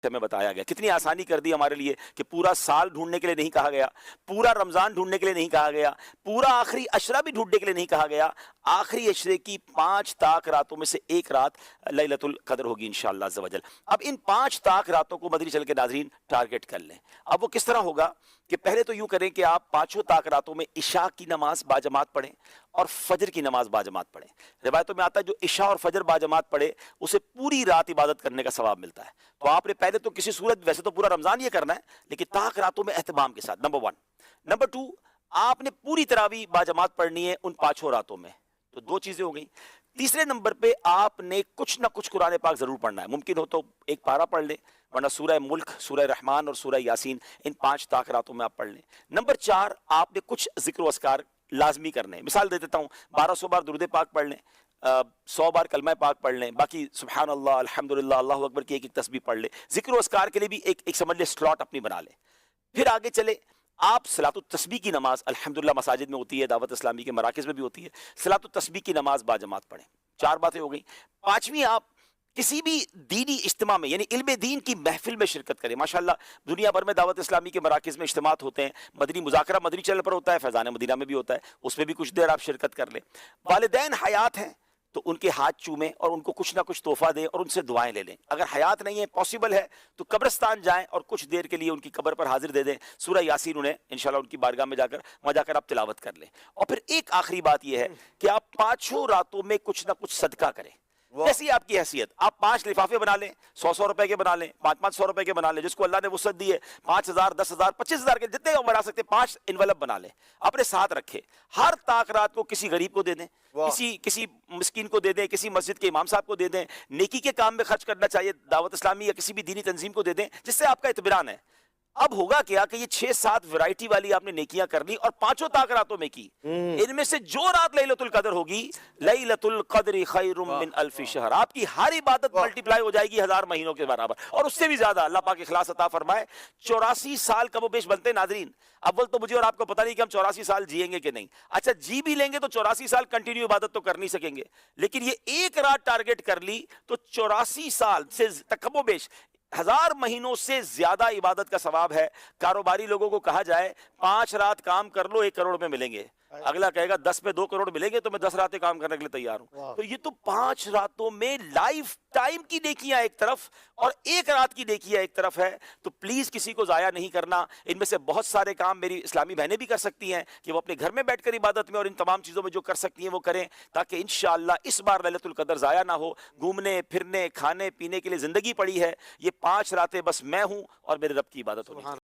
ہمیں بتایا گیا. کتنی آسانی کر دی ہمارے لیے کہ پورا سال ڈھونڈنے کے لیے نہیں کہا گیا, پورا رمضان ڈھونڈنے کے لیے نہیں کہا گیا, پورا آخری عشرہ بھی ڈھونڈنے کے لیے نہیں کہا گیا. آخری عشرے کی 5 طاق راتوں میں سے ایک رات لیلۃ القدر ہوگی انشاءاللہ عز و جل. اب ان 5 طاق راتوں کو مدنی چل کے ناظرین ٹارگٹ کر لیں. اب وہ کس طرح ہوگا کہ پہلے تو یوں کریں کہ آپ 5 طاق راتوں میں عشاء کی نماز باجماعت پڑھیں اور فجر کی نماز باجماعت پڑھیں. روایتوں میں آتا ہے جو عشاء اور فجر باجماعت پڑھے اسے پوری رات عبادت کرنے کا ثواب ملتا ہے. تو آپ نے پہلے تو کسی صورت, ویسے تو پورا رمضان یہ کرنا ہے لیکن طاق راتوں میں اہتمام کے ساتھ, نمبر 1. نمبر 2, آپ نے پوری تراویح باجماعت پڑھنی ہے ان 5 راتوں میں. تو 2 چیزیں ہو گئیں. تیسرے نمبر پہ آپ نے کچھ نہ کچھ قرآن پاک ضرور پڑھنا ہے. ممکن ہو تو ایک پارہ پڑھ لیں, ورنہ سورہ ملک, سورہ رحمان اور سورہ یاسین ان 5 طاق راتوں میں آپ پڑھ لیں. نمبر 4, آپ نے کچھ ذکر و اذکار لازمی کرنے ہیں. مثال دے دیتا ہوں, 1200 بار درود پاک پڑھ لیں, 100 بار کلمہ پاک پڑھ لیں, باقی سبحان اللہ, الحمدللہ, اللہ اکبر کی ایک تسبیح پڑھ لیں. ذکر و اذکار کے لیے بھی ایک سمجھ لیں سلاٹ اپنی بنا لیں. پھر آگے چلے, آپ صلاۃ التسبیح کی نماز الحمدللہ مساجد میں ہوتی ہے, دعوت اسلامی کے مراکز میں بھی ہوتی ہے, صلاۃ التسبیح کی نماز باجماعت پڑھیں. 4 باتیں ہو گئیں. 5ویں, آپ کسی بھی دینی اجتماع میں یعنی علم دین کی محفل میں شرکت کریں. ماشاءاللہ دنیا بھر میں دعوت اسلامی کے مراکز میں اجتماعات ہوتے ہیں. مدنی مذاکرہ مدنی چینل پر ہوتا ہے, فیضان مدینہ میں بھی ہوتا ہے, اس میں بھی کچھ دیر آپ شرکت کر لیں. والدین حیات ہیں تو ان کے ہاتھ چومیں اور ان کو کچھ نہ کچھ تحفہ دیں اور ان سے دعائیں لے لیں. اگر حیات نہیں ہے, پاسبل ہے, تو قبرستان جائیں اور کچھ دیر کے لیے ان کی قبر پر حاضر دے دیں. سورہ یاسین انہیں انشاءاللہ ان کی بارگاہ میں وہاں جا کر آپ تلاوت کر لیں. اور پھر ایک آخری بات یہ ہے کہ آپ 5 راتوں میں کچھ نہ کچھ صدقہ کریں. جیسی آپ کی حیثیت, آپ 5 لفافے بنا لیں, 100 روپے کے بنا لیں, 500 روپے کے بنا لیں, جس کو اللہ نے وسعت دی ہے, 5000, 10,000, 25,000 کے جتنے بنا سکتے 5 انویلپ بنا لیں, اپنے ساتھ رکھے. ہر طاق رات کو کسی غریب کو دے دیں, کسی مسکین کو دے دیں, کسی مسجد کے امام صاحب کو دے دیں. نیکی کے کام میں خرچ کرنا چاہیے, دعوت اسلامی یا کسی بھی دینی تنظیم کو دے دیں جس سے آپ کا اطمینان ہے. اب ہوگا کیا کہ یہ 6-7 ورائٹی والی آپ نے نیکیاں کر لی اور 5 طاق راتوں میں کی. ان میں سے جو رات لیلۃ القدر ہوگی, لیلۃ القدر خیر من الف شہر, آپ کی ہر عبادت ملٹیپلائی ہو جائے گی 1000 مہینوں کے برابر اور اس سے بھی زیادہ. اللہ پاک اخلاص عطا فرمائے. 84 سال کم و بیش بنتے ہیں ناظرین. اول تو مجھے اور آپ کو پتہ نہیں کہ ہم 84 سال جیئیں گے کہ نہیں. اچھا جی بھی لیں گے تو 84 سال کنٹینیو عبادت تو کر نہیں سکیں گے, لیکن یہ ایک رات ٹارگٹ کر لی تو 84 سال سے کم و بیش 1000 مہینوں سے زیادہ عبادت کا ثواب ہے. کاروباری لوگوں کو کہا جائے 5 رات کام کر لو 1 کروڑ میں ملیں گے, اگلا کہے گا 10 پہ 2 کروڑ ملیں گے تو میں 10 راتیں کام کرنے کے لیے تیار ہوں. تو یہ تو 5 راتوں میں لائف ٹائم کی نیکیاں ایک طرف اور 1 رات کی نیکیاں ایک طرف ہے. تو پلیز کسی کو ضائع نہیں کرنا. ان میں سے بہت سارے کام میری اسلامی بہنیں بھی کر سکتی ہیں کہ وہ اپنے گھر میں بیٹھ کر عبادت میں اور ان تمام چیزوں میں جو کر سکتی ہیں وہ کریں, تاکہ انشاءاللہ اس بار لیلۃ القدر ضائع نہ ہو. گھومنے پھرنے کھانے پینے کے لیے زندگی پڑی ہے, یہ 5 راتیں بس میں ہوں اور میرے رب کی عبادت ہونی.